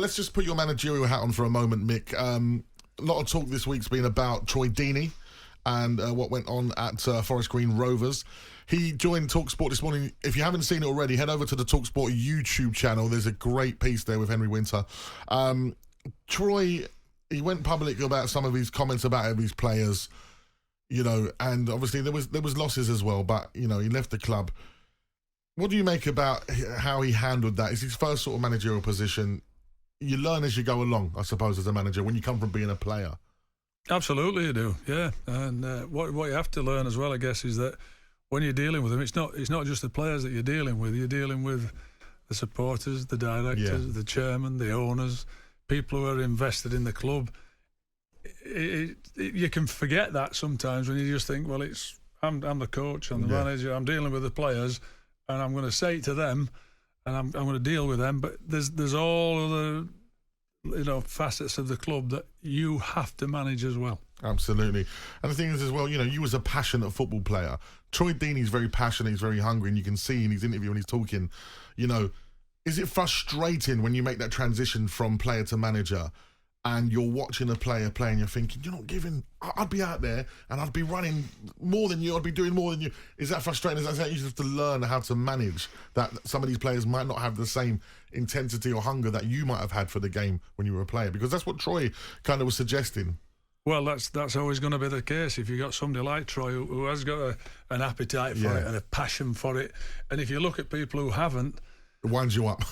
Let's just put your managerial hat on for a moment, Mick. A lot of talk this week's been about Troy Deeney and what went on at Forest Green Rovers. He joined talkSPORT this morning. If you haven't seen it already, head over to the talkSPORT YouTube channel. There's a great piece there with Henry Winter. Troy, he went public about some of his comments about his players, you know, and obviously there was losses as well, but, you know, he left the club. What do you make about how he handled that? It's his first sort of managerial position. You learn as you go along, I suppose, as a manager, when you come from being a player. Absolutely you do, yeah. And what you have to learn as well, I guess, is that when you're dealing with them, it's not just the players that you're dealing with. You're dealing with the supporters, the directors, the chairman, the owners, people who are invested in the club. You can forget that sometimes when you just think, well, I'm the coach, I'm the manager, I'm dealing with the players, and I'm going to say it to them, and I'm going to deal with them. But there's all other, you know, facets of the club that you have to manage as well. Absolutely. And the thing is as well, you know, you was a passionate football player. Troy Deeney's very passionate, he's very hungry, and you can see in his interview when he's talking, you know, is it frustrating when you make that transition from player to manager and you're watching a player play and you're thinking, you're not giving, I'd be out there and I'd be running more than you, I'd be doing more than you. Is that frustrating? Is that you have to learn how to manage that some of these players might not have the same intensity or hunger that you might have had for the game when you were a player? Because that's what Troy kind of was suggesting. Well, that's always going to be the case if you've got somebody like Troy who has got an appetite for it and a passion for it. And if you look at people who haven't... It winds you up.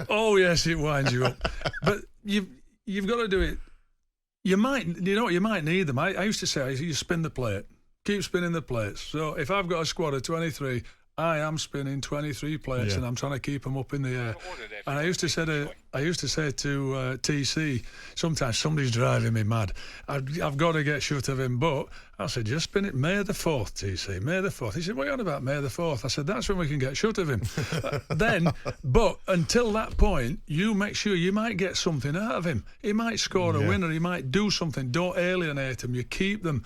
Oh, yes, it winds you up. But you've got to do it. You might need them. I used to say, you spin the plate. Keep spinning the plates. So if I've got a squad of 23... I am spinning 23 plates and I'm trying to keep them up in the air. And I used to say to TC, sometimes somebody's driving me mad. I've got to get shut of him, but I said, just spin it May the 4th, TC, May the 4th. He said, what are you on about, May the 4th? I said, that's when we can get shut of him. But until that point, you make sure you might get something out of him. He might score a winner, he might do something. Don't alienate him. You keep them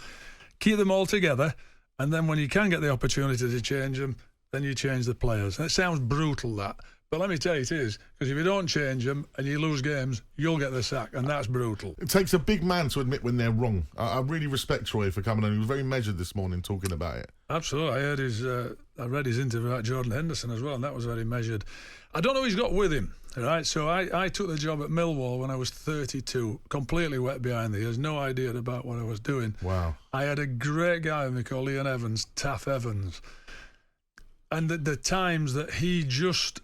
all together, and then when you can get the opportunity to change them, then you change the players. And it sounds brutal, that. But let me tell you, it is. Because if you don't change them and you lose games, you'll get the sack, and that's brutal. It takes a big man to admit when they're wrong. I really respect Troy for coming on. He was very measured this morning talking about it. Absolutely. I read his interview about Jordan Henderson as well, and that was very measured. I don't know who he's got with him, right? So I took the job at Millwall when I was 32, completely wet behind the ears, no idea about what I was doing. Wow. I had a great guy with me called Ian Evans, Taff Evans. And the times that he just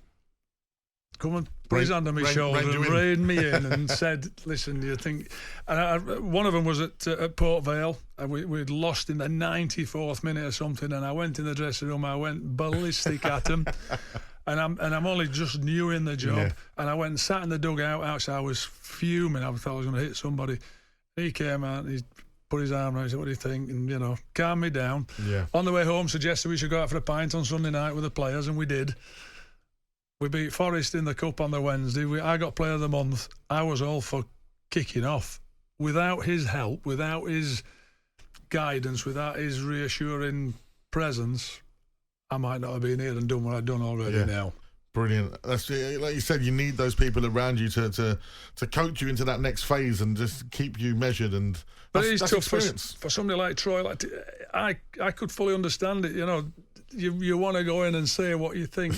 come and put his hand on my shoulder and reined me in and said, listen, do you think... And one of them was at Port Vale, and we'd lost in the 94th minute or something, and I went in the dressing room, I went ballistic at him, and I'm only just new in the job, and I went and sat in the dugout outside. I was fuming. I thought I was going to hit somebody. He came out, he put his arm around, he said, what do you think? And, you know, calm me down. Yeah. On the way home, suggested we should go out for a pint on Sunday night with the players, and we did. We beat Forest in the Cup on the Wednesday. I got Player of the Month. I was all for kicking off. Without his help, without his guidance, without his reassuring presence, I might not have been here and done what I've done already now. Brilliant. That's, like you said, you need those people around you to coach you into that next phase and just keep you measured. And but it's tough for somebody like Troy. Like I could fully understand it. You know, you want to go in and say what you think.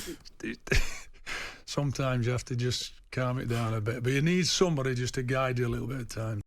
Sometimes you have to just calm it down a bit, but you need somebody just to guide you a little bit of time.